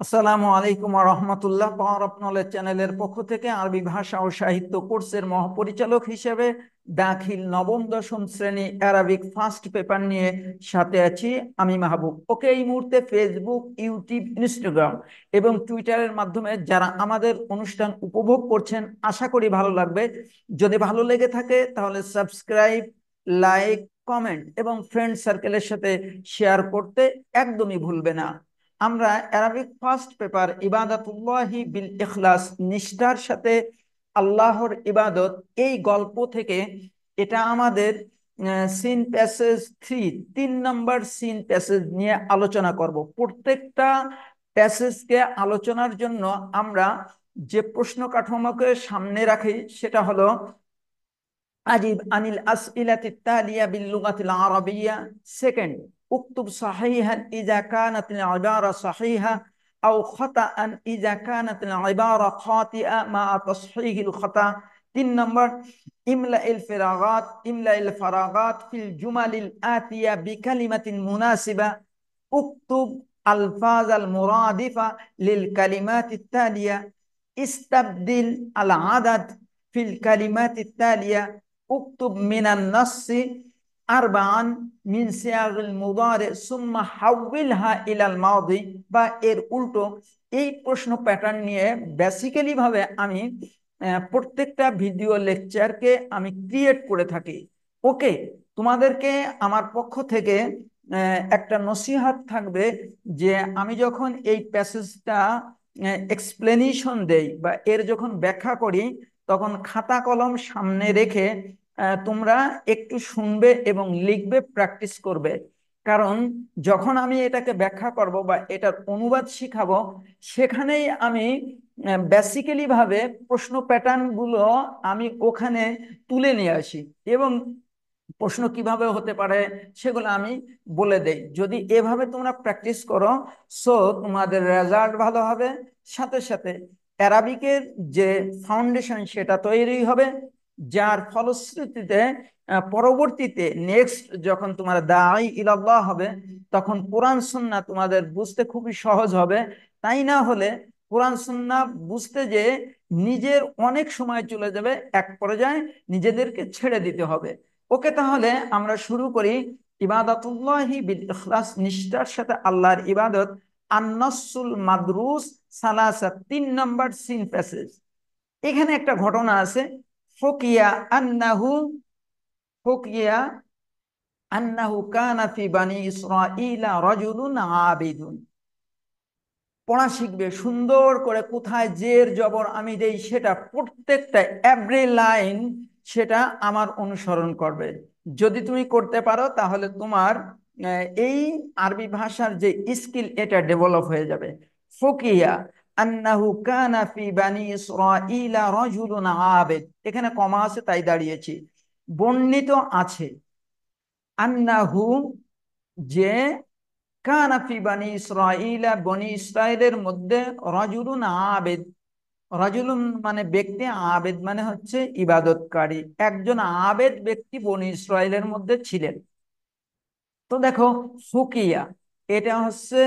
আসসালামু আলাইকুম ওয়া রাহমাতুল্লাহ। পাওয়ার অফ নলেজ চ্যানেলের পক্ষ থেকে আরবি ভাষা ও সাহিত্য কোর্সের মহাপরিচালক হিসেবে দাখিল নবম দশম শ্রেণী অ্যারাবিক ফার্স্ট পেপার নিয়ে সাথে আছি আমি মাহবুব। ওকে, এই মুহূর্তে ফেসবুক, ইউটিউব, ইনস্টাগ্রাম এবং টুইটারের মাধ্যমে যারা আমাদের অনুষ্ঠান উপভোগ করছেন, আশা করি ভালো লাগবে। যদি ভালো লেগে থাকে তাহলে সাবস্ক্রাইব, লাইক, কমেন্ট এবং ফ্রেন্ড সার্কেলের সাথে শেয়ার করতে একদমই ভুলবে না। আমরা অ্যারাবিক ফার্স্ট পেপার ইবাদাতুল্লাহি বিল ইখলাস, নিষ্ঠার সাথে আল্লাহর ইবাদত, এই গল্প থেকে এটা আমাদের সিন প্যাসেজ 3 নম্বর সিন প্যাসেজ নিয়ে আলোচনা করব। প্রত্যেকটা প্যাসেজকে আলোচনার জন্য আমরা যে প্রশ্ন কাঠামোকে সামনে রাখি সেটা হলো أجب عن الأسئلة التالية باللغة العربية. Second, اكتب صحيحا إذا كانت العبارة صحيحة أو خطأ إذا كانت العبارة خاطئة مع تصحيح الخطأ. 3 نمبر، املأ الفراغات في الجمل الآتية بكلمة مناسبة. اكتب ألفاظ المرادفة للكلمات التالية. استبدل العدد في الكلمات التالية. اكتب من النص 4 من صيغ المضارع ثم حولها إلى الماضي বা এর উল্টো। এই প্রশ্ন প্যাটার্ন নিয়ে বেসিক্যালি ভাবে আমি প্রত্যেকটা ভিডিও লেকচারকে আমি ক্রিয়েট করে থাকি। ওকে, তোমাদেরকে আমার পক্ষ থেকে একটা নসিহত থাকবে যে আমি যখন এই প্যাসেজটা এক্সপ্লেনেশন দেই বা এর যখন ব্যাখ্যা করি, তখন খাতা কলম সামনে রেখে তোমরা একটু শুনবে এবং লিখবে, প্র্যাকটিস করবে। কারণ যখন আমি এটাকে ব্যাখ্যা করব বা এটার অনুবাদ শিখাবো, সেখানেই আমি বেসিক্যালি ভাবে প্রশ্ন প্যাটার্ন গুলো আমি ওখানে তুলে নিয়ে আসি এবং প্রশ্ন কিভাবে হতে পারে সেগুলো আমি বলে দেই। যদি এভাবে তোমরা প্র্যাকটিস করো, সো তোমাদের রেজাল্ট ভালো হবে, সাথে সাথে অ্যারাবিকের যে ফাউন্ডেশন সেটা তৈরি হবে, যার ফলশ্রুতিতে পরবর্তীতে নেক্সট যখন তোমার দাঈ ইলাল্লাহ হবে, তখন কোরআন সুন্নাহ তোমাদের বুঝতে খুবই সহজ হবে। তাই না হলে কোরআন সুন্নাহ বুঝতে যে নিজের অনেক সময় চলে যাবে, এক পর্যায়ে নিজেদেরকে ছেড়ে দিতে হবে। ওকে, তাহলে আমরা শুরু করি। ইবাদাতুল্লাহি বিল ইখলাস, নিষ্ঠার সাথে আল্লাহর ইবাদত। আন-নাসসুল মাদরুস সালাসা, 3 নম্বর সিন প্যাসেজ। এখানে একটা ঘটনা আছে। ফুকিয়া আন্নাহু ফুকিয়া আন্নাহু কানা ফি বানি ইসরাঈলা রাজুলুন আবিদুন। পড়া শিখবে সুন্দর করে, কোথায় জের জবর আমি দেই সেটা প্রত্যেকটা এভরি লাইন সেটা আমার অনুসরণ করবে। যদি তুমি করতে পারো তাহলে তোমার এই আরবি ভাষার যে স্কিল এটা ডেভেলপ হয়ে যাবে। ফকিয়া আন্নাহু কানা ফি বানি ইসরাঈলা রাজুলুন আবিদ, এখানে কমা আছে তাই দাঁড়িয়েছি। বর্ণিত আছে আন্নাহু, যে কানা ফি বানি ইসরাঈলা, বনি ইসরাইলের মধ্যে রাজুলুন আবেদ। রাজুলুন মানে ব্যক্তি, আবেদ মানে হচ্ছে ইবাদতকারী। একজন আবেদ ব্যক্তি বনি ইসরাইলের মধ্যে ছিলেন। তো দেখো, ফুকিয়া এটা হচ্ছে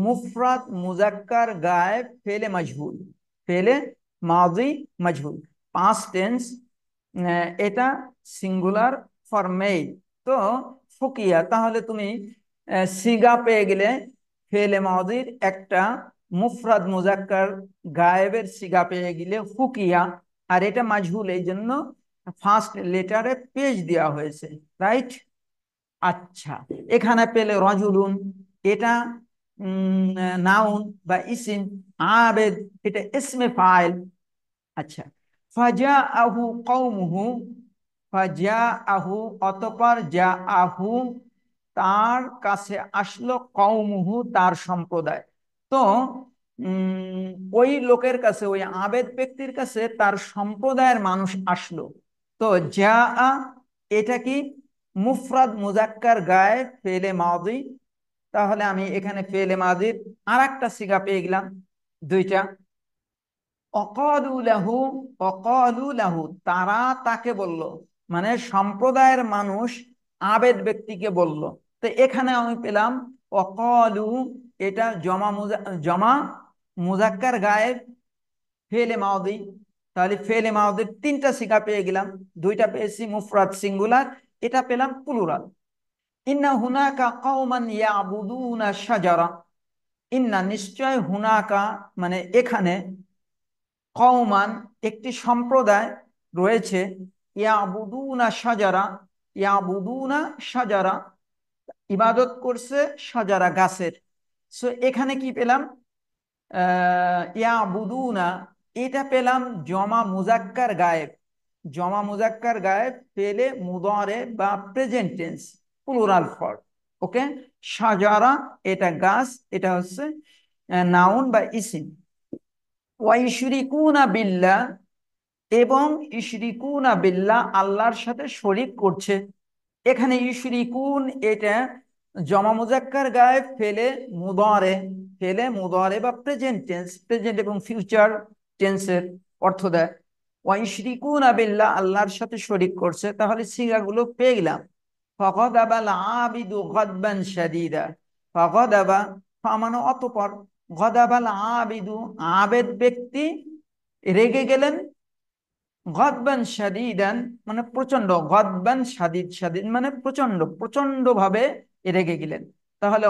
মুফরাদ মুজাক্কার গায়েব ফেলে মাজহুল, ফেলে মাজি মাজহুল, পাস্ট টেন্স। এটা সিঙ্গুলার ফরমেই। তো ফুকিয়া, তাহলে তুমি সিগা পেয়ে গেলে ফেলে মাজির একটা মুফরাদ মুজাক্কার গায়েবের সিগা পেয়ে গেলে ফুকিয়া। আর এটা মাজহুল, এই জন্য ফার্স্ট লেটারে পেজ দেওয়া হয়েছে, রাইট? আচ্ছা, এখানে পেলে রজুলুন, এটা নাউন বা ইসিম। আবেদ এটা ইসমে ফাইল। আচ্ছা, ফাজা আহু কৌমুহু, ফাজা আহু অতপর যা আহু তার কাছে আসলো, কৌমুহু তার সম্প্রদায়। তো উম ওই লোকের কাছে, ওই আবেদ ব্যক্তির কাছে তার সম্প্রদায়ের মানুষ আসলো। তো যা এটা কি মুফরাদ মুজাক্কার গায়েব ফেলে মাদি। তাহলে আমি এখানে ফেলে মাদির আর একটা সিগা পেয়ে গেলাম, দুইটা। অকালু লাহু, অকালু লাহু তারা তাকে বলল, মানে সম্প্রদায়ের মানুষ আবেদ ব্যক্তিকে বলল। তো এখানে আমি পেলাম অকালু এটা জমা মুজাক্কার গায়েব ফেলে মাউদি। তাহলে ফেলে মাউদির তিনটা সিগা পেয়ে গেলাম, দুইটা পেয়েছি মুফরাদ সিঙ্গুলার, এটা পেলাম প্লুরাল। ইন্না হুনাকা কওমান ইয়াবুদুনা শাজারা, ইন্না নিশ্চয়, হুনাকা মানে এখানে, কওমান একটি সম্প্রদায় রয়েছে, ইয়াবুদুনা শাজারা, ইয়াবুদুনা শাজারা ইবাদত করছে, শাজারা গাছের। সো এখানে কি পেলাম, ইয়াবুদুনা, এটা পেলাম জমা মুজাক্কার গায়েব। জমা মুজাক্কার গায়েব পেলে মুদারে বা প্রেজেন্ট টেন্স, প্লুরাল ফর্ম। ওকে, শাজারা এটা গাছ, এটা হচ্ছে নাউন বা ইসিম। ওয়া ইশরিকুনা বিল্লাহ, এবং ইশরিকুনা বিল্লাহ আল্লাহর সাথে শরীক করছে। এখানে ইশরিকুন এটা জমা মুজাক্কার গায়েব ফেলে মুদারে, ফেলে মুদারে বা প্রেজেন্ট টেন্স, প্রেজেন্ট এবং ফিউচার টেন্সের অর্থ দেয়। ওয়া ইশরিকুনা বিল্লাহ আল্লাহর সাথে শরীক করছে, তাহলে সিগাগুলো পেয়ে গেলাম। ফাগাদাবাল আবিদু গাদবান শাদীদা, ফাগাদাবা মানে অতঃপর, গাদাবাল আবিদু আবেদ ব্যক্তি রেগে গেলেন, গদবান শাদীদান মানে প্রচন্ড, গদবান শাদীদ, শাদীদ মানে প্রচন্ড, প্রচন্ড ভাবে রেগে গেলেন। তাহলে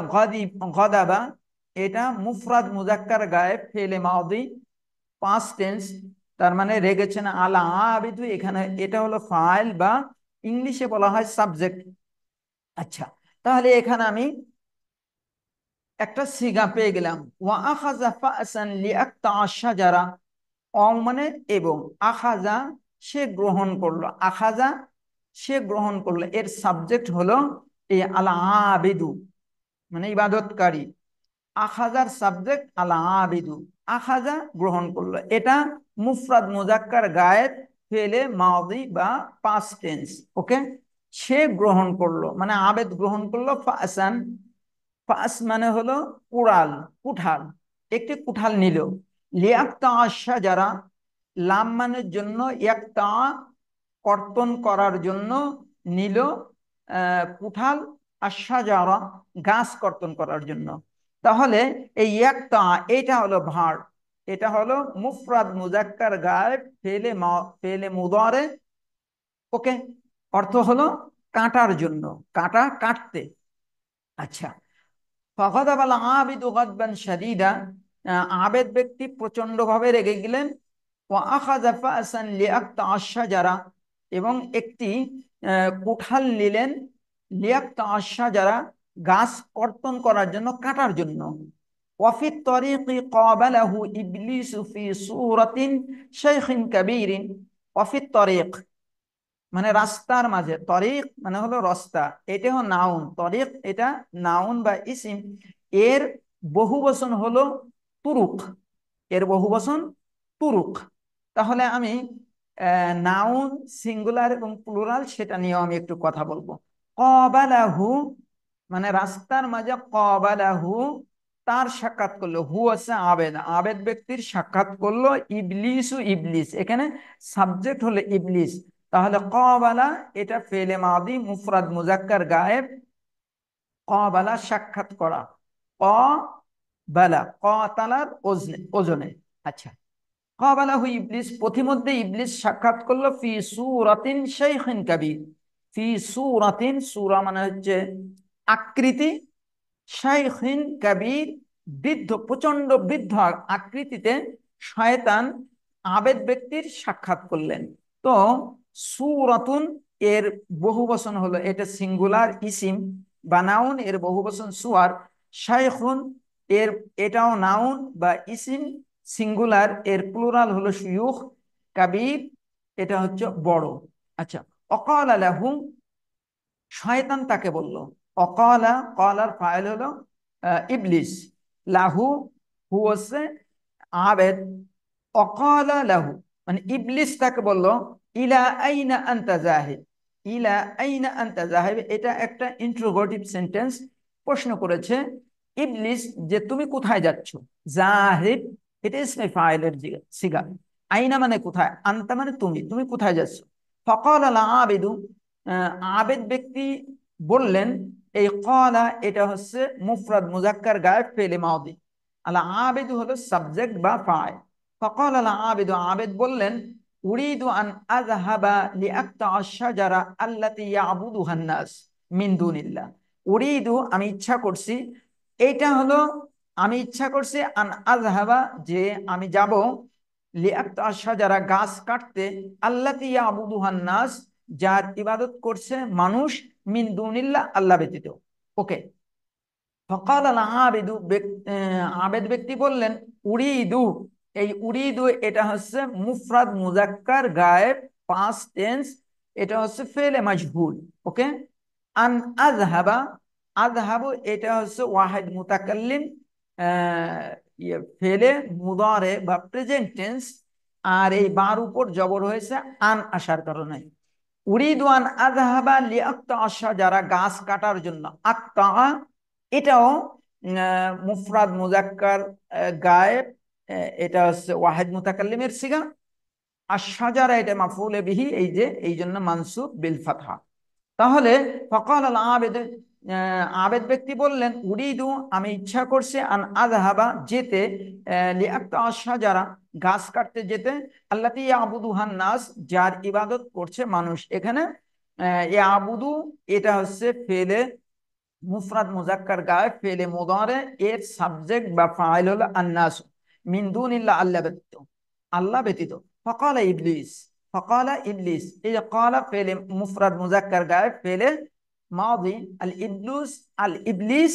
গদাবা এটা মুফরাদ মুজাক্কার গায়েব ফেলে মাউদি পাস্ট টেন্স, তার মানে রেগেছেন আলা আবিদু, এখানে এটা হলো ফাইল বা ইংলিশে বলা হয় সাবজেক্ট। আচ্ছা, তাহলে এখানে আমি একটা সিগা পেয়ে গেলাম, ওয়া আখাযা ফাসান লিয়াকতা আশ-শাজারা, মানে এবং, আখাজা সে গ্রহণ করলো, আখাজা সে গ্রহণ করলো, এর সাবজেক্ট হলো এই আল আবিদু মানে ইবাদতকারী, আখাজার সাবজেক্ট আল আবিদু, আখাজা গ্রহণ করলো, এটা মুফরাদ মুজাক্কার গায়েব ফেলে মাদি বা পাস্ট টেন্স। ওকে, সে গ্রহণ করলো মানে আবেদ গ্রহণ করলো, ফাসান, ফাস মানে হলো কুড়াল, কুঠাল, একটি কুঠাল নিল, লিয়াক্তা আশা যারা, লাম মানের জন্য, একটা কর্তন করার জন্য, নিল কুঠাল, আশা যারা গাছ কর্তন করার জন্য। তাহলে এই একটা, এটা হলো ভার, এটা হলো মুফরাদ মুজাক্কার গায়েব ফেলে ফেলে মুদারে। ওকে, অর্থ হলো কাটার জন্য, কাটা, কাটতে। আচ্ছা, ফাগাদাবাল আবিদু গাদবান শাদীদা, আবেদ ব্যক্তি প্রচন্ড ভাবে রেগে গেলেন। ওয়া আখাযা ফাসান লিয়াকতা আশ-শাজারা, এবং একটি কুঠাল নিলেন, লিয়াকতা আশ-শাজারা গাছ কর্তন করার জন্য, কাটার জন্য। ওয়াফিত তরিকি ক্বাবালাহু ইবলিসু ফি সূরাতিন শাইখিন কাবীরিন, ওয়াফিত তরিক মানে রাস্তার মাঝে, তরিক মানে হলো রাস্তা, এটা হলো নাউন, তরিক এটা নাউন বা ইসিম, এর বহুবচন হলো তুরুক, এর বহুবচন তুরুক। তাহলে আমি নাউন সিঙ্গুলার এবং প্লুরাল সেটা নিয়েও আমি একটু কথা বলবো। ক্বাবালাহু মানে রাস্তার মাঝে, ক্বাবালাহু তার সাক্ষাৎ করলো, হু আছে আবেদ, আবেদ ব্যক্তির সাক্ষাৎ করলো, ইবলিসু ইবলিস, এখানে সাবজেক্ট হলো ইবলিস। তাহলে ক্বাবালা এটা ফেলে মাদি মুফরাদ মুজাক্কার গায়েব, ক্বাবালা সাক্ষাৎ করা, ক্বাবালা ক্বাতালার ওজনে। আচ্ছা, ক্বাবালাহু ইবলিস প্রতিমধ্যে ইবলিস সাক্ষাৎ করলো, ফি সূরাতিন শাইখিন কাবীর, ফি সূরাতিন, সূরা মানে হচ্ছে আকৃতি, শাইখিন কাবীর বৃদ্ধ, প্রচন্ড বৃদ্ধ আকৃতিতে শয়তান আবেদ ব্যক্তির সাক্ষাৎ করলেন। তো সূরাতুন এর বহুবচন হলো, এটা সিঙ্গুলার ইসিম বা নাউন, এর বহুবচন সুয়ার। শাইখুন এর এটাও নাউন বা ইসিম সিঙ্গুলার, এর প্লুরাল হলো শুয়ুখ। কাবীর এটা হচ্ছে বড়। আচ্ছা, অকালা লাহু শয়তান তাকে বলল, অকালা কলার ফাইল হলো ইবলিস, লাহু হু হচ্ছে আবেদ, অকালা লাহু মানে ইবলিস তাকে বলল, ইলা আইনা আনতা যাহিব, ইলা আইনা আনতা যাহিব এটা একটা ইন্ট্রোগেটিভ সেন্টেন্স, প্রশ্ন করেছে ইবলিস যে তুমি কোথায় যাচ্ছ। যাহিব এটা ইসমে ফাইলের সিগা, আইনা মানে কোথায়, আনতা মানে তুমি, তুমি কোথায় যাচ্ছ। ফকাল আল আবিদু আবেদ ব্যক্তি বললেন, এই ক্বালা এটা হচ্ছে মুফরাদ মুজাক্কার গায়েব ফেলে মাউদি, আল আবিদু হলো সাবজেক্ট বা ফাইল। ফাকাল আল আবিদু, আবিদ বললেন, উরিদু আন আযহাবা লিআকতা আশ-শাজারা আল্লাতী ইয়াবুদুহান নাস মিন দুনিল্লাহ। উরিদু আমি ইচ্ছা করছি, এইটা হলো আমি ইচ্ছা করছি, আন আযহাবা যে আমি যাব, লিআকতা আশ-শাজারা গাছ কাটতে, আল্লাতী ইয়াবুদুহান নাস যার ইবাদত করছে মানুষ, মিন দুনিল্লাহ আল্লাহ ব্যতীত। ওকে। ফকাল আল আবিদু, আবেদ ব্যক্তি বললেন, উরিদু, এই উরিদু এটা হচ্ছে মুফরাদ মুজাক্কার গায়েব পাস্ট টেন্স, এটা হচ্ছে ফেলে মাজহুল। ওকে। আন আযহাবা, আযহাবু এটা হচ্ছে ওয়াহিদ মুতাকাল্লিম, ফেলে মুদারে বা প্রেজেন্ট টেন্স, আর এই বার উপর জবর হয়েছে আন আসার কারণে। উরিদু আন আযহাবা লিআকতা আশ-শাজারা গাছ কাটার জন্য। আকতা এটাও মুফরাদ মুজাক্কার গায়েব, এটা হচ্ছে ওয়াহিদ মুতাকাল্লিমের সিগা। আর শাজারা এটা মাফউলে বিহি, এই যে এই জন্য মানসুব বিল ফাতহা। তাহলে ফকাল আল আবেদ, আবেদ ব্যক্তি বললেন, উরিদু আমি ইচ্ছা করছি, আন আযহাবা যেতে, লিআকতা আশ-শাজারা গাছ কাটতে যেতে, আল্লাতী ইয়াবুদুহান নাস যার ইবাদত করছে মানুষ। এখানে ইয়াবুদু এটা হচ্ছে ফেলে মুফরাদ মুজাক্কার গায়েব ফেলে মুদারে, এর সাবজেক্ট বা ফাইল হলো আন্নাস, মিন দুনিল্লাহ আল্লাহ ব্যতীত, আল্লাহ ব্যতীত। ফাকালা ইবলিস, ফাকালা ইবলিস, এই যে ক্বালা ফেলে মুফরাদ মুজাক্কার গায়েব ফেলে মাদি, আল ইবলিস, আল ইবলিস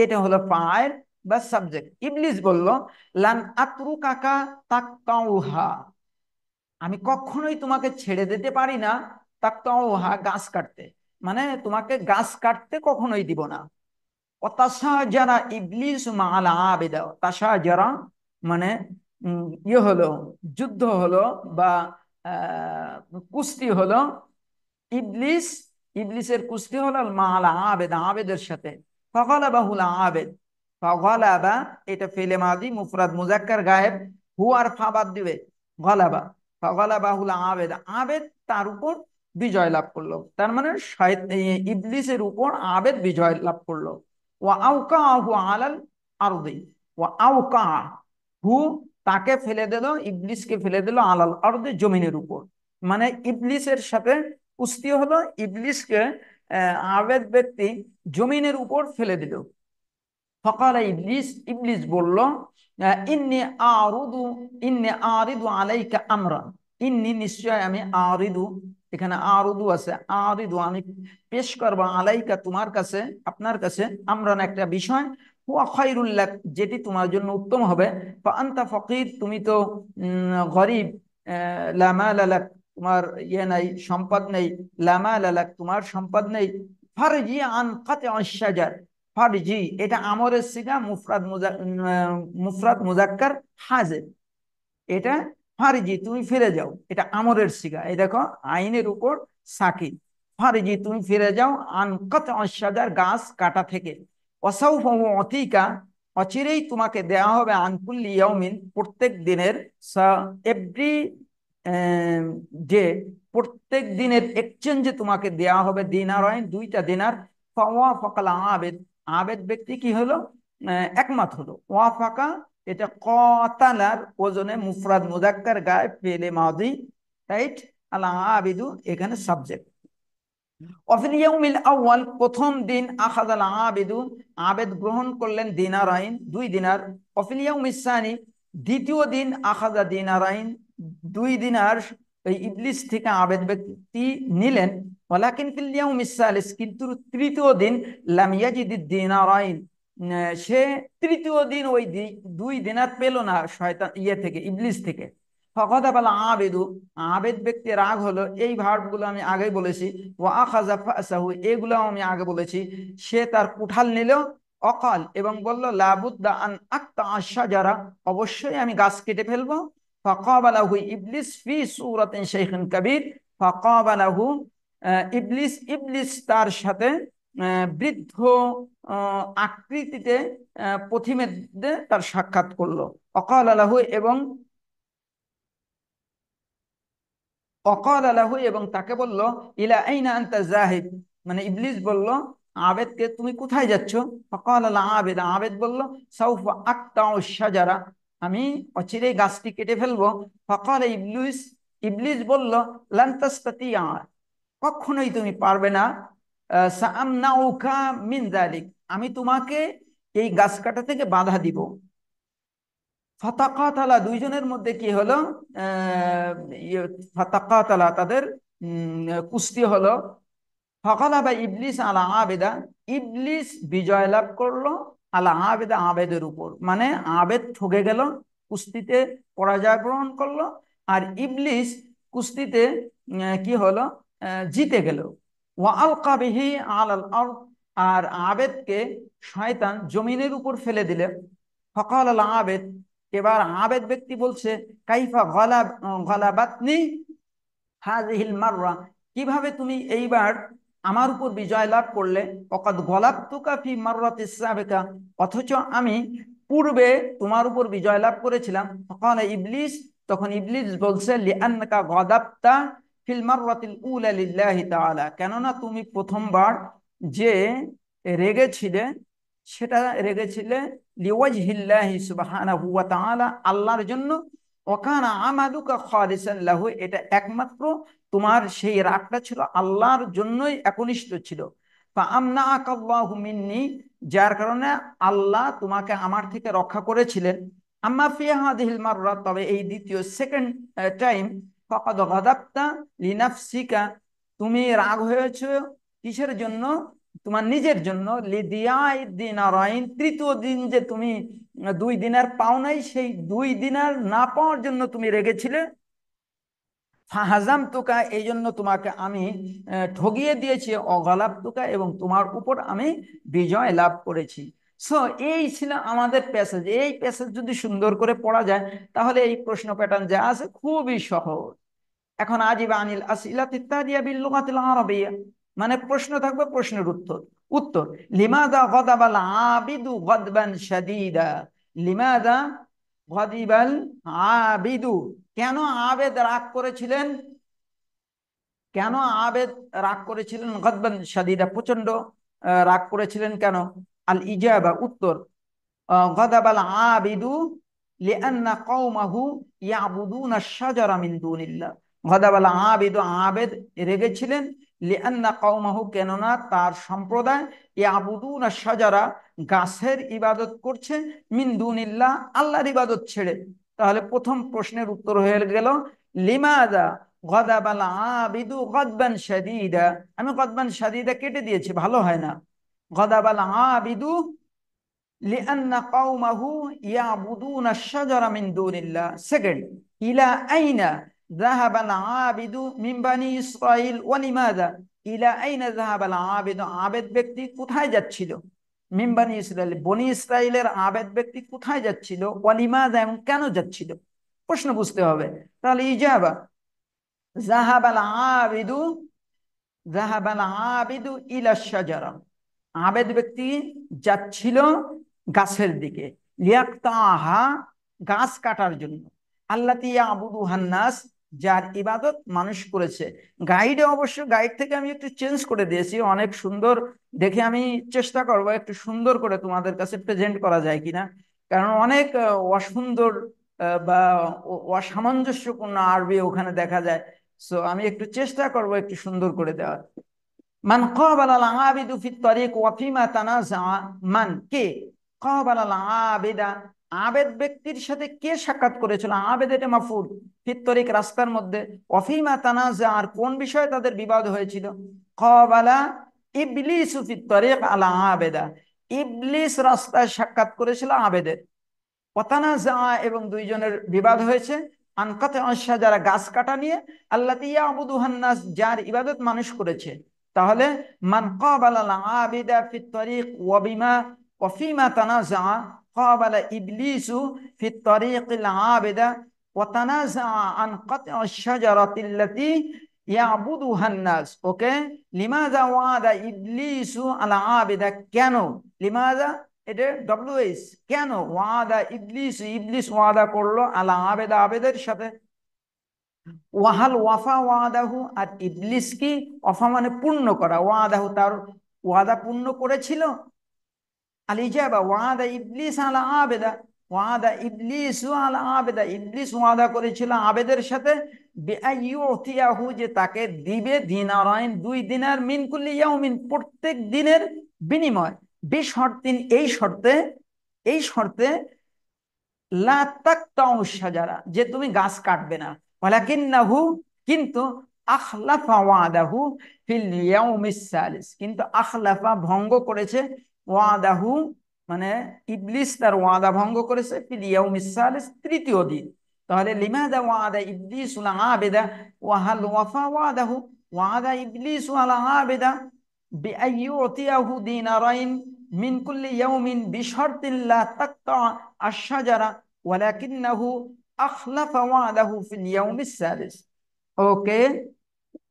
এটা হলো ফাইল বা সাবজেক্ট। ইবলিস বলল, লান আতরুকাকা তাকতাউহা, আমি কখনোই তোমাকে ছেড়ে দিতে পারি না, তাকতাউহা গাছ কাটতে, মানে তোমাকে গাছ কাটতে কখনোই দিব না। যারা ইবলিস মাআল আবেদা, যারা মানে হলো যুদ্ধ হলো বা কুস্তি হলো, ইবলিস, ইবলিসের কুস্তি হলো মাআল আবেদ, আবেদের সাথে। ফাগালাবাহুল আবেদ, ফাগালাবা এটা ফেলে মাদি মুফরাদ মুজাক্কার গায়েব, হু আর ফা বাদ দিবে, গালাবা, ফাগালাবাহুল আবেদ, আবেদ তার উপর বিজয় লাভ করলো, তার মানে ইবলিসের উপর আবেদ বিজয় লাভ করলো। ওয়া আউকাহু আলাল আরদি, ওয়া আউকা হু তাকে ফেলে দিল, ইবলিসকে ফেলে দিল, আলাল আরদি জমিনের উপর, মানে ইবলিসের সাথে কুস্তি হলো, ইবলিসকে আবেদ ব্যক্তি জমিনের উপর ফেলে দিল। ফকালা ইবলিস, ইবলিস বলল, ইন্নি আরিদু, ইন্নি আরিদু আলাইকা আমরা, ইন্নি নিশ্চয় আমি, আরিদু এখানে আরুদু আছে, আরিদু আমি পেশ করবো, আলাইকা তোমার কাছে, আপনার কাছে, আমরান একটা বিষয়, হুয়া খায়রুল লাক যেটি তোমার জন্য উত্তম হবে, ফা আনতা ফাকির তুমি তো গরিব, লা মালা লাক তোমার নাই সম্পদ নেই, লা মালা লাক তোমার সম্পদ নেই, ফারজি আন কাতি'আশ শাজার, ফারজি এটা আমরের সিগা, মুফরাদ মুজাক্কার হাজির, এটা ফারজি তুমি ফিরে যাও, এটা আমরের সিগা, এই দেখো আইনের উপর সাকিন, ফারজি তুমি ফিরে যাও, আন কাতি'আশ শাজার গাছ কাটা থেকে, ওয়াসাউফা উতিকা অচিরেই তোমাকে দেয়া হবে, আন কুল্লি ইয়াউমিন প্রত্যেক দিনের, এভরি ডে প্রত্যেক দিনের এক্সচেঞ্জে তোমাকে দেয়া হবে, দিনারাইন দুইটা দিনার। ফাওয়া ফাকাল আবেদ, আবেদ ব্যক্তি কি হলো, একমত হলো। ওয়া ফাকা এটা কতালার ওজনে মুফরাদ মুজাক্কার গায়েব ফেলে মাদি, রাইট। আল আবিদু এখানে সাবজেক্ট। ওয়াফিল ইয়াউমিল আউয়াল প্রথম দিন, আখাযাল আবিদু আবেদ গ্রহণ করলেন, দিনারাইন দুই দিনার। ওয়াফিল ইয়াউমিস সানি দ্বিতীয় দিন, আখাযা দিনারাইন দুই দিনার, এই ইবলিস থেকে আবেদ ব্যক্তি নিলেন। ওয়ালাকিন ফিল ইয়াউমিস সালিস কিন্তু তৃতীয় দিন, লাম ইয়াজিদ দিনারাইন সে তৃতীয় দিন ওই দুই দিনার পেল না, শয়তান থেকে, ইবলিস থেকে। ফগাদাবাল আবেদু আবেদ ব্যক্তি রাগ হলো, এই ভার্বগুলো আমি আগে বলেছি। ওয়া আখাযা ফাসাহু এগুলো আমি আগে বলেছি। সে তার কুঠাল নিল, অকাল এবং বলল, লাবুদ্দা আন আকতা আশ-শাজারা অবশ্যই আমি গাছ কেটে ফেলবো। ফাকাবালাহু ইবলিস ফি সূরাতিন শাইখিন কাবীর, ফাকাবালাহু ইবলিস, ইবলিস তার সাথে বৃদ্ধ আকৃতিতে প্রতিমেদ্যে তার সাক্ষাৎ করলো। অকাল আলাহু এবং অকাল আলাহু এবং তাকে বলল, ইলা আইনা আনতা জাহিব, মানে ইবলিস বলল, আবেদকে, তুমি কোথায় যাচ্ছ? ফাকাল আল আবেদ, আবেদ বলল সাউফা আকতাউ শাজারা, আমি অচিরেই গাছটি কেটে ফেলবো। ফাকাল ইবলিস, ইবলিস বলল লান তাস্তাতিয়া, কখনোই তুমি পারবে না। সাআমনাউকা মিন যালিক, আমি তোমাকে এই গাছ কাটা থেকে বাধা দিব। ফাতাকাতালা, দুইজনের মধ্যে কি হলো? আহ, ইয়ে, ফাতাকাতালা, তাদের কুস্তি হলো। ফাগালাবা ইবলিস আলা আবেদা, ইবলিস বিজয় লাভ করলো আলা আবেদা, আবেদের উপর, মানে আবেদ ঠকে গেল, কুস্তিতে পরাজয় গ্রহণ করলো, আর ইবলিস কুস্তিতে কি হলো? জিতে গেল। ওয়া আলকা বিহি আলাল আরদ, আর আবেদকে শয়তান জমিনের উপর ফেলে দিলে। ফকাল আল আবেদ, এবার আবেদ ব্যক্তি বলছে কাইফা গলাবাতনি হাযিহিল মাররা, কিভাবে তুমি এইবার আমার উপর বিজয় লাভ করলে? অকাদ গলাবতুকা ফি মাররাতিস সাবিকা, অথচ আমি পূর্বে তোমার উপর বিজয় লাভ করেছিলাম। ফাকালা ইবলিস, তখন ইবলিস বলছে লিআন্নাকা গাদাবতা ফিল মাররাতিল উলা লিল্লাহি তাআলা, কেননা তুমি প্রথমবার যে রেগেছিলে সেটা রেগেছিলে লিওয়াজহিল্লাহি সুবহানাহু ওয়া তাআলা, আল্লাহর জন্য। ওয়াকানা আমালুকা খালিসান লাহু, এটা একমাত্র তোমার সেই রাগটা ছিল আল্লাহর জন্যই একনিষ্ঠ ছিল। ফাআমনাআকাল্লাহু মিন্নি, যার কারণে আল্লাহ তোমাকে আমার থেকে রক্ষা করেছিলেন। আম্মা ফি হাযিহিল মাররা, তবে এই দ্বিতীয় সেকেন্ড টাইম, ফাকাদ গাদাবতা লিনাফসিকা, তুমি রাগ হয়েছো কিসের জন্য? তোমার নিজের জন্য। লিদিয়াই দিনারাইন, তৃতীয় দিন যে তুমি 2 দিনের পাও নাই, সেই 2 দিনের না পাওয়ার জন্য তুমি রেগেছিলে। ফাহাজাম তুকা, এই জন্য তোমাকে আমি ঠগিয়ে দিয়েছি। অগলাপ তুকা, এবং তোমার উপর আমি বিজয় লাভ করেছি। সো এই ছিল আমাদের প্যাসেজ। এই প্যাসেজ যদি সুন্দর করে পড়া যায় তাহলে এই প্রশ্ন প্যাটার্ন যা আছে খুবই সহজ। এখন আজিব আনিল আসইলাতি তাদিয়া বিল লুগাতিল আরাবিয়া, মানে প্রশ্ন থাকবে, প্রশ্নের উত্তর। উত্তর, লিমাদা গাদাবাল আবিদু গাদবান শাদীদা, লিমাদা গাদিবাল আবিদু, কেন আবেদ রাগ করেছিলেন? কেন আবেদ রাগ করেছিলেন? গাদবান শাদীদা, প্রচন্ড রাগ করেছিলেন কেন? আল ইজাবা, উত্তর, গাদাবাল আবিদু লিআন্না কওমাহু ইয়াবুদুনা আশ-শাজারা মিন দুনিল্লাহ, গাদাবাল আবিদু, আবেদ রেগেছিলেন লিআন্না কওমাহু, কেননা তার সম্প্রদায় ইয়াবুদুনা আশ-শাজারা, গাছের ইবাদত করছে, মিন দুনিল্লাহ, আল্লাহর ইবাদত ছেড়ে। তাহলে প্রথম প্রশ্নের উত্তর হয়ে গেল লিমাযা গাদাবাল আবিদু গাদবান শাদীদা, আমি গাদবান শাদীদা কেটে দিয়েছি, ভালো হয় না। গাদাবাল আবিদু لأن قومه يعبدون الشجر من دون الله. Second, إلى أين ذهب العابد من بني إسرائيل ولماذا? إلى أين ذهب العابد, আবেদ ব্যক্তি কোথায় যাচ্ছিল? মিন বানি ইসরাইল, বনি ইসরাইলের আবেদ ব্যক্তি কোথায় যাচ্ছিল? ওয়ালিমাযা, এবং কেন যাচ্ছিল? প্রশ্ন বুঝতে হবে। তাহলে ইজাবা, যাহাবাল আবিদু, যাহাবাল আবিদু ইলা শাজারা, আবেদ ব্যক্তি যাচ্ছিল গাছের দিকে। লিয়াকতাহা, গাছ কাটার জন্য। আল্লাতী ইয়াবুদুহান নাস, যার ইবাদত মানুষ করেছে। গাইডে অবশ্য, গাইড থেকে আমি একটু চেঞ্জ করে দিয়েছি, অনেক সুন্দর দেখে আমি চেষ্টা করব একটু সুন্দর করে তোমাদের কাছে প্রেজেন্ট করা যায় কিনা, কারণ অনেক অসুন্দর বা অসামঞ্জস্যপূর্ণ আরবি ওখানে দেখা যায়। সো আমি একটু চেষ্টা করব একটু সুন্দর করে দেওয়ার। মান ক্বাবাল আল আবিদু ফিত তারিক ওয়া ফিমা তানাজা, মান, কে? ক্বাবাল আল আবিদা, আবেদ ব্যক্তির সাথে কে সাক্ষাৎ করেছিল? আবেদ এটা মাফউল, ফিত তারিক, রাস্তার মধ্যে, ওয়া ফিমা তানাজা, আর কোন বিষয়ে তাদের বিবাদ হয়েছিল? ক্বাবালা ইবলিসু ফিত তারিক আলা আবেদা, ইবলিস রাস্তায় সাক্ষাৎ করেছিল আবেদের। ওয়াতানাজা, এবং দুইজনের বিবাদ হয়েছে। আনকাতে অংশা, যারা গাছ কাটা নিয়ে। আল্লাতী ইয়াবুদুহান নাস, যার ইবাদত মানুষ করেছে। তাহলে মান ক্বাবালা আল আবিদা ফিত তারিক ওয়া বিমা ওয়া ফিমা তানাজা, ক্বাবালা ইবলিসু ফিত তারিকিল আবিদা ওয়া তানাজা আন কাতঈ আশ-শাজারাতিল্লাতী ইয়াবুদুহান নাস। ওকে, লিমাযা ওয়াদা ইবলিসু আল আবিদা, কেন? লিমাযা, এটা ডব্লিউএইচ, কেন? ওয়াদা ইবলিস, ইবলিস ওয়াদা করলো আলা আবেদা, আবেদের সাথে। ওয়াহাল ওয়াফা ওয়াদাহু, আর ইবলিস কি? ওয়াফা মানে পূর্ণ করা, ওয়াদাহু তার ওয়াদা পূর্ণ করেছিল? আল ইজাবা ওয়াদা ইবলিস আলা আবেদা, ওয়াদা ইবলিস আলা আবেদা, ইবলিস ওয়াদা করেছিল আবেদের সাথে বিআইয়ুতিয়াহু, যে তাকে দিবে দিনারাইন, 2 দিনার, মিন কুল্লি ইয়াউমিন, প্রত্যেক দিনের বিনিময়, বিশর্তিন, এই শর্তে লা তাকতাউ শাজারা, যে তুমি গাছ কাটবে না, ওয়ালাকিন্নাহু, কিন্তু আখলাফা ওয়াদাহু ফিল ইয়াউমিস সালিস, কিন্তু আখলাফা ভঙ্গ করেছে, ওয়াদাহু মানে ইবলিস তার ওয়াদা ভঙ্গ করেছে, ফিল ইয়াউমিস সালিস, তৃতীয় দিন। তাহলে লিমাদা ওয়াদা ইবলিস আলা আবেদা ওয়া হাল ওয়াফা ওয়াদাহু, ওয়াদা ইবলিস আলা আবেদা বিআইয়ুতিয়াহু দিনারাইন মিন কুল্লি ইয়াউমিন বিশর্তিন লা তাকতা আশ-শাজারা ওয়ালাকিন্নাহু আখলাফা ওয়াদাহু ফিল ইয়াউমিস সালিস। ওকে,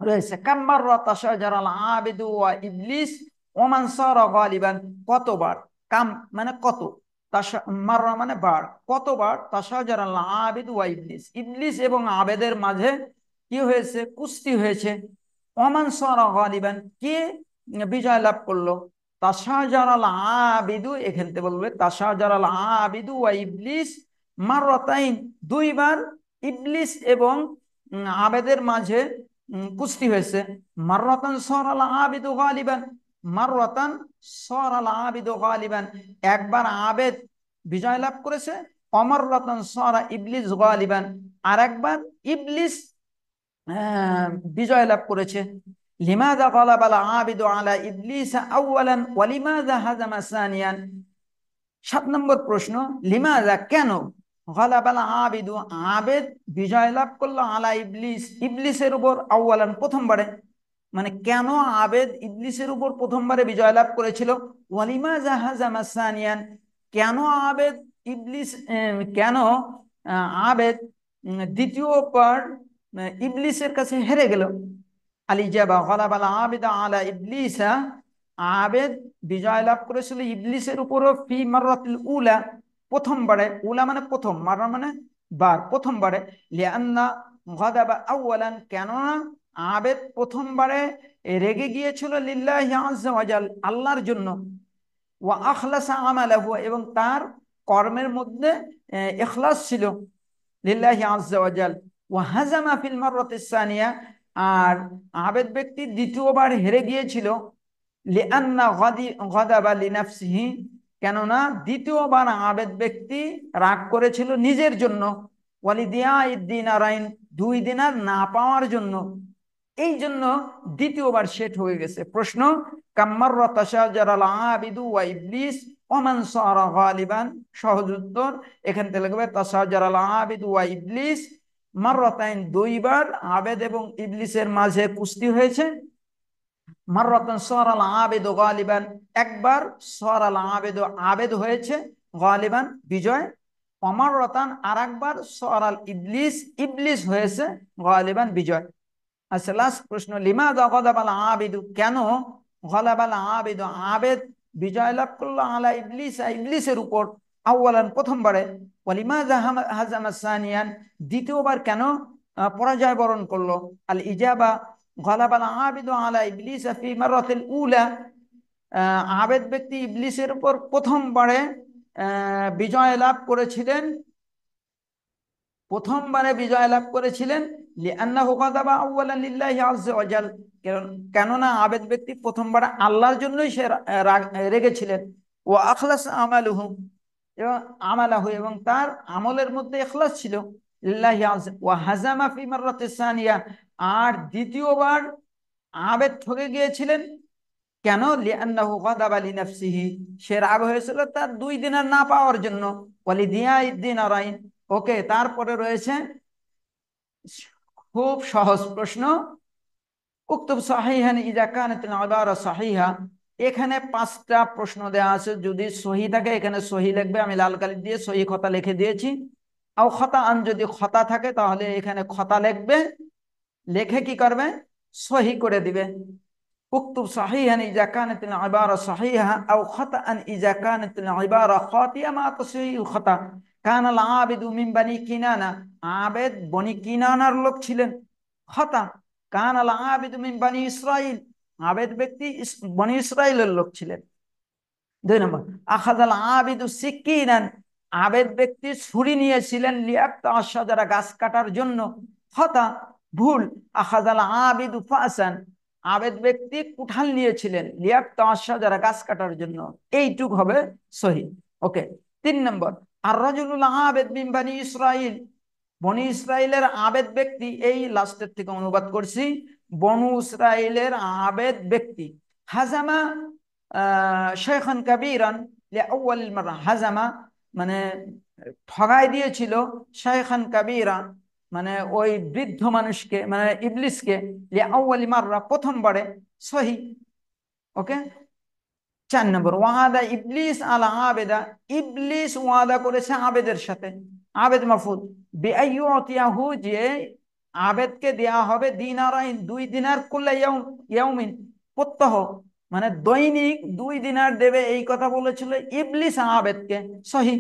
রয়েছে কাম মাররাত তাশাজারাল আবিদু ওয়া ইবলিস ওমান সারা গালিবান, কতবার, কাম মানে কত, মাররা মানে বার, কতবার তাশাজারাল আবিদু ওয়া ইবলিস, ইবলিস এবং আবেদের মাঝে কি হয়েছে, কুস্তি হয়েছে। ওমান সারা গালিবান, কে বিজয় লাভ করলো? তাশাজারাল আবিদু, এখান থেকে বলবে তাশাজারাল আবিদু ওয়া ইবলিস মাররাতাইন, 2বার ইবলিস এবং আবেদের মাঝে কুস্তি হয়েছে। মাররাতান সারাল আবিদু গালিবান, মাররাতান সারাল আবিদু গালিবান, একবার আবেদ বিজয় লাভ করেছে। অমররাতান সারা ইবলিস গালিবান, আর একবার ইবলিস বিজয় লাভ করেছে। লিমাযা গালাবাল আবিদু আলা ইবলিস আউয়ালান ওয়া লিমাযা হাজামা সানিয়ান। 7 নম্বর প্রশ্ন, লিমাযা, কেন, গালাবাল আবিদু, আবেদ বিজয় লাভ করলো, আলা ইবলিস, ইবলিসের উপর, আউয়ালান, প্রথমবারে, মানে কেন আবেদ ইবলিসের উপর প্রথমবারে বিজয় লাভ করেছিল। ওয়ালিমা জাহাজামা সানিয়ান, কেন আবেদ ইবলিস, কেন আবেদ দ্বিতীয়বার ইবলিসের কাছে হেরে গেল। আলিজাবা গালাবাল আবিদা আলা ইবলিসা, আবেদ বিজয় লাভ করেছিল ইবলিসের উপরও, ফি মাররাতিল উলা, প্রথমবারে, উলা মানে প্রথম, মাররা মানে বার, প্রথমবারে। লিআন্না গাদাবা আউয়ালান, কেননা আবেদ প্রথমবারে রেগে গিয়েছিল লিল্লাহি আযজা ওয়া জাল, আল্লাহর জন্য। ওয়া আখলাসা আমালাহু, এবং তার কর্মের মধ্যে ইখলাস ছিল, লিল্লাহি আযজা ওয়া জাল। ওয়া হাজামা ফিল মাররাতিস সানিয়া, আর আবেদ ব্যক্তি দ্বিতীয়বার হেরে গিয়েছিল লিআন্না গাদাবা লিনাফসিহি, কেননা দ্বিতীয়বার আবেদ ব্যক্তি রাগ করেছিল নিজের জন্য, ওয়ালিদিয়া ইদ্দিনারাইন, 2 দিনার না পাওয়ার জন্য, এই জন্য দ্বিতীয়বার সেট হয়ে গেছে। প্রশ্ন, কাম্মাররা তাশাজারাল আবিদু ওয়া ইবলিস ওমান সারা গালিবান, সহজ উত্তর এখান থেকে লিখবে তাশাজারাল আবিদু ওয়া ইবলিস মাররাতাইন, 2বার আবেদ এবং ইবলিসের মাঝে কুস্তি হয়েছে। মাররাতান সারাল আবিদু গালিবান, একবার সারাল আবিদু, আবেদ হয়েছে, গালিবান বিজয়। অমাররাতান, আর একবার সারাল ইবলিস, ইবলিস হয়েছে গালিবান বিজয়। আচ্ছা, লাস্ট প্রশ্ন, লিমাযা গাদাবাল আবিদু, কেন গালাবাল আবিদু, আবেদ বিজয় লাভ করলো আলা ইবলিস, ইবলিসের উপর, আউয়ালান, প্রথমবারে। ওয়ালিমাযা হাজামা সানিয়ান, দ্বিতীয়বার কেন পরাজয় বরণ করলো। আল ইজাবা গালাবাল আবিদু আলা ইবলিস ফি মাররাতিল উলা, আবেদ ব্যক্তি ইবলিসের উপর প্রথমবারে বিজয় লাভ করেছিলেন, প্রথমবারে বিজয় লাভ করেছিলেন। লিআন্নাহু গাদাবা আউয়ালান লিল্লাহি আযজা ওয়া জাল, কেননা আবেদ ব্যক্তি প্রথমবার আল্লাহর জন্যই সে রেগেছিলেন। ওয়া আখলাস আমালুহু, এবং আমালাহু, এবং তার আমলের মধ্যে ইখলাস ছিল, লিল্লাহি আযজা। ওয়া হাজামা ফি মাররাতিস সানিয়া, আর দ্বিতীয়বার আবেদ ঠকে গিয়েছিলেন, কেন, লিআন্নাহু গাদাবা লিনাফসিহি, সে রাগ হয়েছিল তার 2 দিনার না পাওয়ার জন্য। ওয়ালিদিয়া ইদ্দিনারাইন। ওকে, তারপরে রয়েছে খুব সহজ প্রশ্ন, উক্তুব সাহিহান ইযা কানাতিল ইবারা সাহিহা, এখানে 5টা প্রশ্ন দেওয়া আছে, যদি সহি থাকে এখানে সহি লিখবে, আমি লাল কালি দিয়ে সহি খতা লিখে দিয়েছি। আও খতা আন, যদি খতা থাকে তাহলে এখানে খতা লিখবে, লিখে কি করবে, সহি করে দিবে। উক্তুব সাহিহান ইযা কানাতিল ইবারা সাহিহা আও খাতাআন ইযা কানাতিল ইবারা খাতিয়া মা তাসহিহু খাতা। কানাল আবিদু মিন বানি কিনানা, আবেদ বনি কিনানার লোক ছিলেন। খাতা, কানাল আবিদু মিন বানি ইসরাইল, আবেদ ব্যক্তি বনি ইসরাইলের লোক ছিলেন। 2 নম্বর, আখাযাল আবিদু সিকিনান, আবেদ ব্যক্তি ছুরি নিয়েছিলেন লিয়াক্তা আশজারা, গাছ কাটার জন্য। খতা, ভুল, আখাযাল আবিদু ফাসান, আবেদ ব্যক্তি কুঠাল নিয়েছিলেন লিয়াক্তা আশজারা, গাছ কাটার জন্য। এইটুক হবে সহি। ওকে। 3 নম্বর, আর রাজুলুল আবেদ মিন বনি ইসরাইল, বনি ইসরাইলের আবেদ ব্যক্তি, এই লাস্টের থেকে অনুবাদ করছি, বনু ইসরাইলের আবেদ ব্যক্তি। হাজামা শেখান কাবীরান লিআউয়াল মাররা, হাজামা মানে ঠগাই দিয়েছিল, শেখান কাবীরা মানে ওই বৃদ্ধ মানুষকে, মানে ইবলিসকে, লিআউয়াল মাররা, প্রথমবারে। সহি। ওকে। 4 নম্বর, ওয়াদা ইবলিস আলা আবেদা, ইবলিস ওয়াদা করেছে আবেদের সাথে, আবেদ মারফুদ, বিআইয়ুতিয়াহু, যে আবেদকে দেয়া হবে দিনারাইন, 2 দিনার, কুল্লা ইয়াউমিন, প্রত্যহ মানে দৈনিক 2 দিনার দেবে, এই কথা বলেছিল ইবলিস আবেদকে। সহি।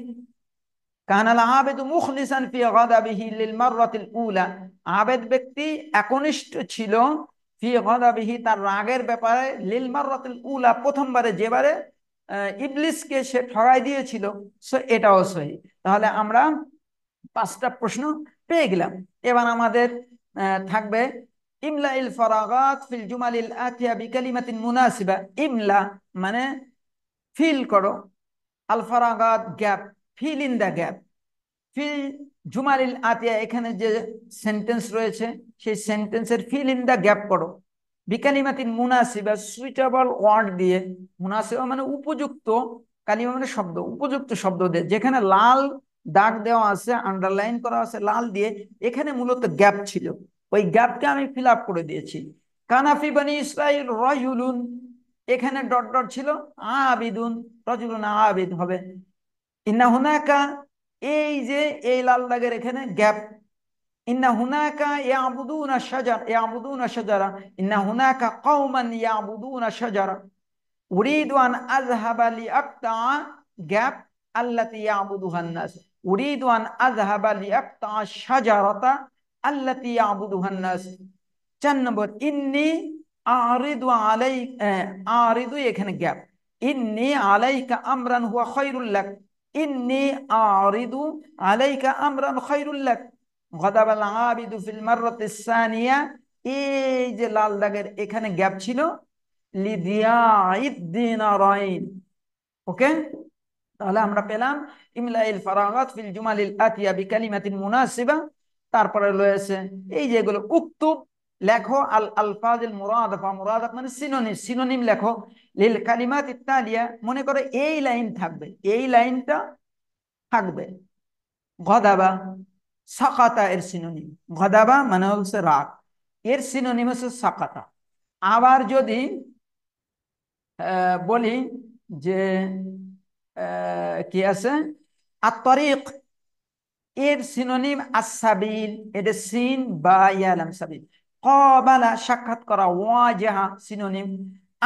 কানাল আবেদু মুখলিসান ফি গাদাবিহি লিল মাররাতিল উলা, আবেদ ব্যক্তি একনিষ্ঠ ছিল ফি গাদাবিহি, তার রাগের ব্যাপারে, লিল মাররাতিল উলা, প্রথমবারে, যেবারে ইবলিসকে সে ঠগাই দিয়েছিল। সো এটাও সহি। তাহলে আমরা 5টা প্রশ্ন পেয়ে গেলাম। এবার আমাদের থাকবে ইমলা ইল ফারাগাত ফিল জুমালিল আতিয়া বিকালিমাতিন মুনাসিবা। ইমলা মানে ফিল করো, আল ফারাগাত gap, fill in the gap, fill জুমালিল আতিয়া, এখানে যে সেন্টেন্স রয়েছে সেই সেন্টেন্সের ফিল ইন দ্য গ্যাপ করো, বিকালিমাতিন মুনাসিবা, সুইটেবল ওয়ার্ড দিয়ে, মুনাসিবা মানে উপযুক্ত, কালিমা মানে শব্দ, উপযুক্ত শব্দ দিয়ে, যেখানে লাল দাগ দেওয়া আছে, আন্ডারলাইন করা আছে লাল দিয়ে, এখানে মূলত গ্যাপ ছিল, ওই গ্যাপকে আমি ফিল আপ করে দিয়েছি। কানাফি বানি ইসরাইল রাজুলুন, এখানে ডট ডট ছিল, আবিদুন, রাজুলুন আবিদ হবে। ইন্না হুনাকা, এই যে এই লাল দাগের এখানে গ্যাপ, ইন্না হুনাকা ইয়াবুদুনা শাজার, ইয়াবুদুনা শাজারা, ইন্না হুনাকা কওমান ইয়াবুদুনা শাজারা, উরিদু আন আযহাবা লিআকতা, গ্যাপ, আল্লাতী ইয়াবুদুহান নাস, উরিদু আন আযহাবা লিআকতা শাজারাতা আল্লাতী ইয়াবুদুহান নাস। 4 নম্বর, ইন্নি আরিদু আলাইক, আরিদু এখানে গ্যাপ, ইন্নি আলাইকা আমরান হুয়া খায়রুল লাক, ইন্নি আরিদু আলাইকা আমরান খায়রুল লাক, গাদাবাল আবিদু ফিল মাররাতিস সানিয়া, এই যে লাল দাগের এখানে গ্যাপ ছিল, লিদিয়াইদ দিনারাইন। ওকে। তাহলে আমরা পেলাম ইমলাইল ফারাগাত ফিল জুমালিল আতিয়া বিকালিমাতিন মুনাসিবা। তারপরে রয়েছে এই যেগুলো, উক্তুব, লেখো, আল আলফাজিল মুরাদাফা, মুরাদাফ মানে সিনোনিম, সিনোনিম লেখো, লিল কালিমাত ইত্তালিয়া, মনে করো এই লাইন থাকবে, এই লাইনটা থাকবে, গদাবা, সাকাতা এর সিনোনিম, গদাবা মানে হচ্ছে রাগ, এর সিনোনিম হচ্ছে সাকাতা। আবার যদি বলি যে কি আছে, আত-তরিক, এর সিনোনিম আস-সাবিল, এটা সিন বা ইয়ালাম সাবিল। ক্বাবালা সাক্ষাৎ করা, ওয়াজাহা সিনোনিম,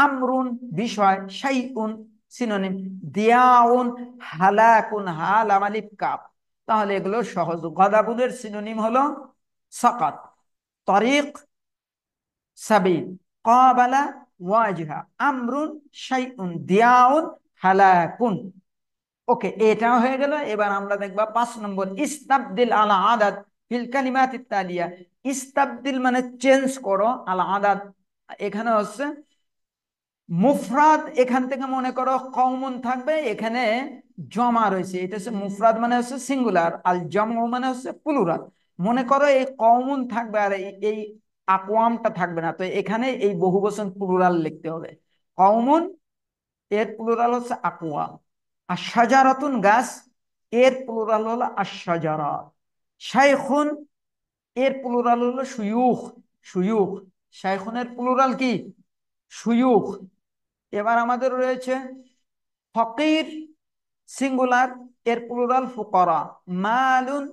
আমরুন বিষয়, শাইউন সিনোনিম, দিয়াউন হালাকুন, হালাম আলিফ কাফ। তাহলে এগুলো সহজ। গাদাবুলের সিনোনিম হলো সাকাত, তরিক সাবিল, ক্বাবালা ওয়াজহা, আমরুন শাইউন, দিয়াউন হালাকুন। ওকে, এটাও হয়ে গেল। এবার আমরা দেখবা 5 নম্বর, ইস্তাবদিল আলা আদাদ ফিল কালিমাত ইত্তালিয়া। ইস্তাবদিল মানে চেঞ্জ করো, আলা আদাদ এখানে হচ্ছে মুফরাদ, এখান থেকে মনে করো কওমুন থাকবে, এখানে জমা রয়েছে, এটা হচ্ছে মুফরাদ মানে হচ্ছে সিঙ্গুলার, আল জামউ মানে হচ্ছে প্লুরাল। মনে করো এই কওমুন থাকবে আর এই আকওয়ামটা থাকবে না, তো এখানে এই বহুবচন প্লুরাল লিখতে হবে। কওমুন এর প্লুরাল হচ্ছে আকওয়াম, আর শাজারাতুন গাছ, এর প্লুরাল হলো আশ-শাজারাত। শাইখুন এর প্লুরাল হলো শুয়ুখ, শুয়ুখ, শাইখুনের প্লুরাল কি, শুয়ুখ। এবার আমাদের রয়েছে ফকির সিঙ্গুলার, এর প্লুরাল ফুকারা, মালুন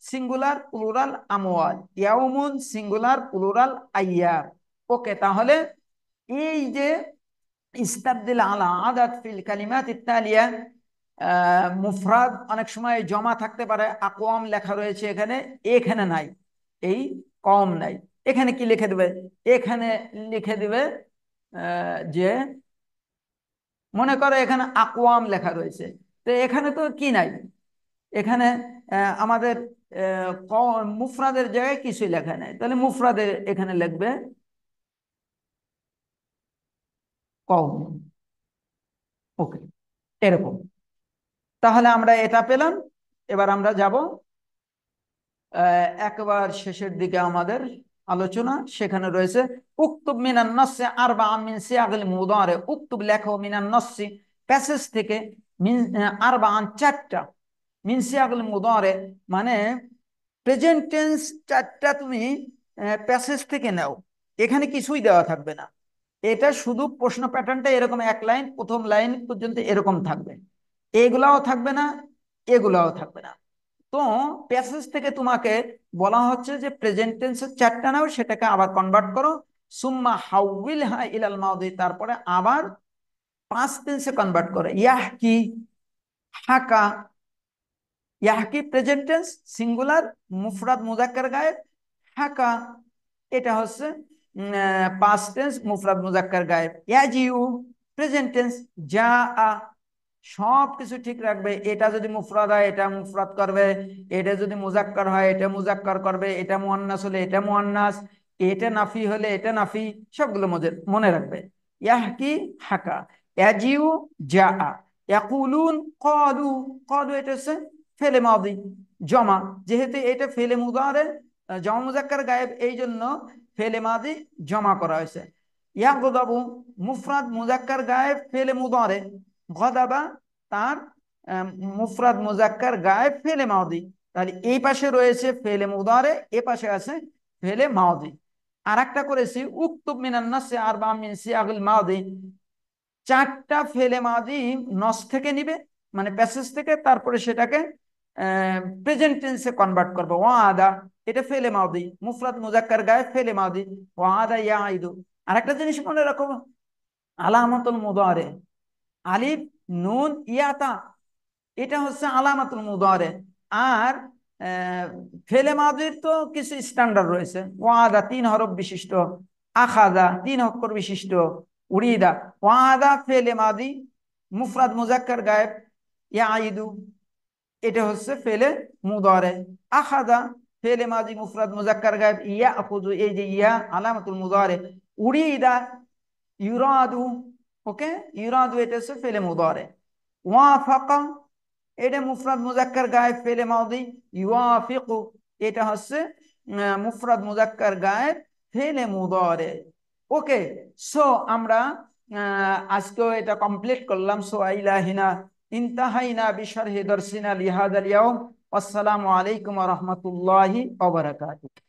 সিঙ্গুলার প্লুরাল আমওয়াল, ইয়াউমুন সিঙ্গুলার প্লুরাল আইয়াম। ওকে, তাহলে এই যে ইস্তাবদিল আলা আদাদ ফিল কালিমাত ইত্তালিয়া, মুফরাদ অনেক সময় জমা থাকতে পারে, আকওয়াম লেখা রয়েছে এখানে, এখানে নাই, এই কম নাই, এখানে কি লিখে দেবে, এখানে লিখে দেবে যে মনে করো এখানে আকওয়াম লেখা রয়েছে, তো এখানে তো কি নাই, এখানে আমাদের মুফরাদের জায়গায় কিছুই লেখা নাই, তাহলে মুফরাদে এখানে লিখবে কওম। ওকে, এরকম। তাহলে আমরা এটা পেলাম। এবার আমরা যাব একবার শেষের দিকে আমাদের আলোচনা, সেখানে রয়েছে উক্তুব মিনান নসসি আরবা মিন সিয়াগিল মুদারে, উক্তুব লেখো মিনান নসসি প্যাসেজ থেকে, মিন আরবা চারটা, মিন সিয়াগিল মুদারে মানে প্রেজেন্ট টেন্স চারটা তুমি প্যাসেজ থেকে নাও, এখানে কিছুই দেওয়া থাকবে না, এটা শুধু প্রশ্ন প্যাটার্নটা এরকম এক লাইন, প্রথম লাইন পর্যন্ত এরকম থাকবে, এগুলাও থাকবে না, এগুলাও থাকবে না। তো প্যাসেজ থেকে তোমাকে বলা হচ্ছে যে প্রেজেন্ট টেন্সের চারটা নাও, সেটাকে আবার কনভার্ট করো, সুম্মা হাউইল হা ইলাল মাউদি, তারপরে আবার পাস্ট টেন্সে কনভার্ট করো, ইয়াহকি, হাকা, ইয়াহকি প্রেজেন্ট টেন্স সিঙ্গুলার, মুফরাদ মুজাক্কার গায়েব, হাকা এটা হচ্ছে পাস্ট টেন্স মুফরাদ মুজাক্কার গায়েব, ইয়াজিউ প্রেজেন্ট টেন্স, যা আ, সব কিছু ঠিক রাখবে, এটা যদি মুফরাদ হয় এটা মুফরাদ করবে, এটা যদি মুজাক্কার হয় এটা মুজাক্কার করবে, এটা মুয়ান্নাস হলে এটা মুয়ান্নাস, এটা নাফি হলে এটা নাফি, সবগুলো মনে রাখবে। ইয়াহকি, হাকা, ইয়াজিউ, যা, ইয়াকুলুন, ক্বালু, ক্বালু এটা হচ্ছে ফেলে মাদি জমা, যেহেতু এটা ফেলে মুদারে জমা মুজাক্কার গায়েব, এই জন্য ফেলে মাদি জমা করা হয়েছে। ইয়াগদাবু মুফরাদ মুজাক্কার গায়েব ফেলে মুদারে, গদাবা তার মুফরাদ মুজাক্কার গায়েব ফেলে মাদি, তাহলে এই পাশে রয়েছে ফেলে মুদারে, এ পাশে আছে ফেলে মাদি। আর একটা করেছি উক্তুব মিনান নাসি আরবা মিন সিয়াগিল মাদি, চারটা ফেলে মাদি নস থেকে নিবে, মানে প্যাসেজ থেকে, তারপরে সেটাকে প্রেজেন্ট টেন্সে কনভার্ট করবে। ওয়াদা এটা ফেলে মাদি, মুফরাদ মুজাক্কার গায়ে ফেলে মাদি, ওয়াদা ইয়াইদু। আরেকটা জিনিস মনে রাখো, আলামাতুল মুদারে, আলিফ নুন ইয়াতা, এটা হচ্ছে আলামাতুল মুদারে। আর ফেলে মাদির তো কিছু স্ট্যান্ডার্ড রয়েছে, ওয়াদা 3 হরফ বিশিষ্ট, আখাদা 3 অক্ষর বিশিষ্ট, উরিদা, ওয়াদা ফেলে মাদি মুফরাদ মুজাক্কার গায়েব, ইয়াইদু এটা হচ্ছে ফেলে মুদারে, আখাদা ফেলে মাদি মুফরাদ মুজাক্কার গায়েব, ইয়া আখুযু এই যে ইয়া আলামাতুল মুদারে, উরিদা ইউরাদু, ওকে, ইউরাদু এটা হচ্ছে ফেলে মুদারে, ওয়াফাকা এটা মুফরাদ মুজাক্কার গায়েব ফেলে মাদি, ইউয়াফিকু এটা হচ্ছে মুফরাদ মুজাক্কার গায়েব ফেলে মুদারে। ওকে, সো আমরা আজকেও এটা কমপ্লিট করলাম। সো আইলাহিনা ইনতাহাইনা বিশরহি দারসিনা লিহাদাল ইয়াউম। আসসালামু আলাইকুম ওয়া রাহমাতুল্লাহি ওয়া বারাকাতুহু।